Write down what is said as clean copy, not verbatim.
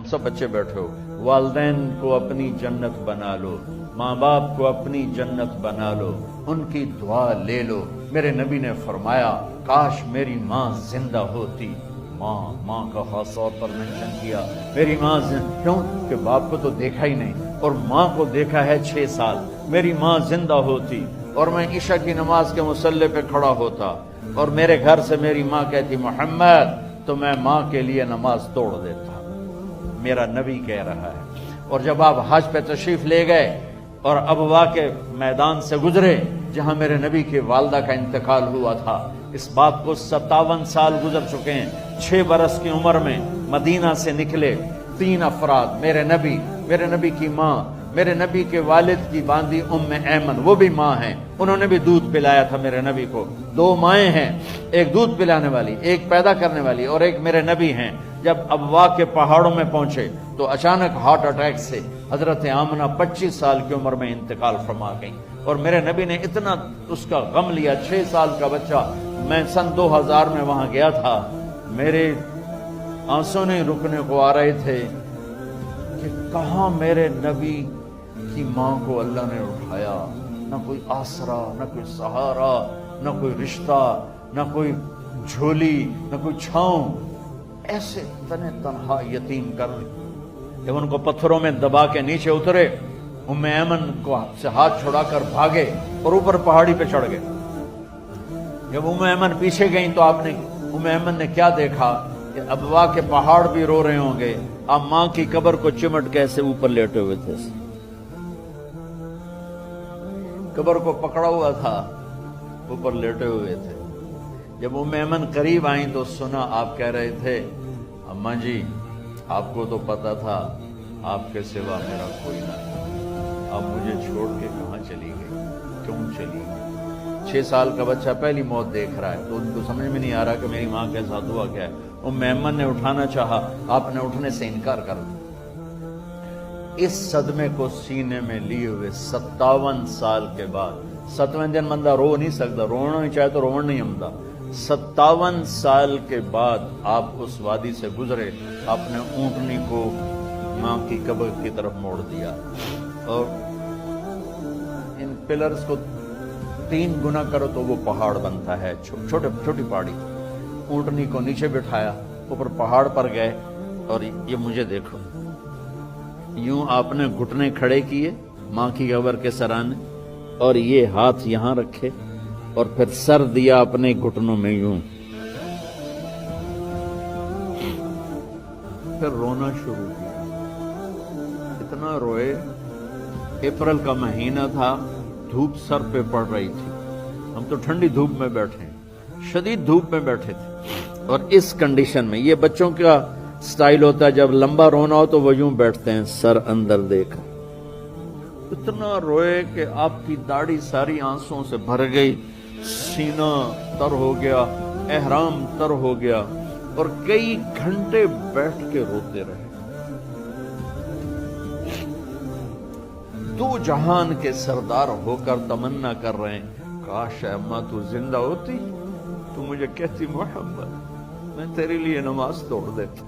सब बच्चे बैठे हो, वालिदैन को अपनी जन्नत बना लो, माँ बाप को अपनी जन्नत बना लो, उनकी दुआ ले लो। मेरे नबी ने फरमाया काश मेरी माँ जिंदा होती। माँ का खास तौर पर मेंशन किया, मेरी माँ क्यों कि बाप को तो देखा ही नहीं और माँ को देखा है 6 साल। मेरी माँ जिंदा होती और मैं ईशा की नमाज के मुसल्ले पे खड़ा होता और मेरे घर से मेरी माँ कहती मोहम्मद, तो मैं माँ के लिए नमाज तोड़ देता। मेरा नबी कह रहा है। और जब आप हज पे तशरीफ ले गए और अबवा के मैदान से गुजरे जहां मेरे नबी की वालदा का इंतकाल हुआ था, इस बात को 57 साल गुजर चुके हैं। 6 बरस की उम्र में मदीना से निकले 3 अफराद, मेरे नबी की माँ, मेरे नबी के वालिद की बांदी उम्मे ऐमन, वो भी माँ हैं, उन्होंने भी दूध पिलाया था मेरे नबी को। 2 माएँ हैं, एक दूध पिलाने वाली, एक पैदा करने वाली, और एक मेरे नबी हैं। जब अबवा के पहाड़ों में पहुंचे तो अचानक हार्ट अटैक से हजरत आमना 25 साल की उम्र में इंतकाल फरमा गई और मेरे नबी ने इतना उसका गम लिया। 6 साल का बच्चा, मैं सन 2000 में वहां गया था, मेरे आंसू नहीं रुकने को आ रहे थे कि कहां मेरे नबी की मां को अल्लाह ने उठाया। न कोई आसरा, न कोई सहारा, न कोई रिश्ता, न कोई झोली, न कोई छांव, ऐसे तन्हा यतीम कर। जब उनको पत्थरों में दबा के नीचे उतरे, उम्मे ऐमन को से हाथ छुड़ाकर भागे और ऊपर पहाड़ी पे चढ़ गए। जब उम्मे ऐमन पीछे गई तो उम्मे ऐमन ने क्या देखा कि अबवा के पहाड़ भी रो रहे होंगे, आप मां की कब्र को चिमट के ऐसे ऊपर लेटे हुए थे, कब्र को पकड़ा हुआ था, ऊपर लेटे हुए थे। जब उम्मे ऐमन करीब आई तो सुना आप कह रहे थे अम्मा जी, आपको तो पता था आपके सिवा मेरा कोई ना था, आप मुझे छोड़ के कहां चली गई, क्यों चली गई। 6 साल का बच्चा पहली मौत देख रहा है तो उनको समझ में नहीं आ रहा कि मेरी मां के साथ हुआ क्या है। उम्मे ऐमन ने उठाना चाहा, आपने उठने से इनकार कर दिया। इस सदमे को सीने में लिए हुए 57 साल के बाद, 7वें दिन बंदा रो नहीं सकता, रोना ही चाहे तो रोना नहीं आमदा। 57 साल के बाद आप उस वादी से गुजरे, आपने ऊंटनी को मां की कब्र की तरफ मोड़ दिया और इन पिलर्स को 3 गुना करो तो वो पहाड़ बनता है, छोटी पहाड़ी। ऊंटनी को नीचे बिठाया, ऊपर पहाड़ पर गए और ये मुझे देखो, यूं आपने घुटने खड़े किए मां की कब्र के सराने और ये हाथ यहां रखे और फिर सर दिया अपने घुटनों में यूं, फिर रोना शुरू किया। इतना रोए, अप्रैल का महीना था, धूप सर पे पड़ रही थी, हम तो ठंडी धूप में बैठे, शदीद धूप में बैठे थे। और इस कंडीशन में ये बच्चों का स्टाइल होता है, जब लंबा रोना हो तो वो यूं बैठते हैं, सर अंदर देखा। इतना रोए कि आपकी दाढ़ी सारी आंसुओं से भर गई, सीना तर हो गया, एहराम तर हो गया और कई घंटे बैठ के रोते रहे। 2 जहान के सरदार होकर तमन्ना कर रहे हैं, काश अम्मा तू जिंदा होती, तू मुझे कहती मोहम्मद, मैं तेरे लिए नमाज तोड़ देता।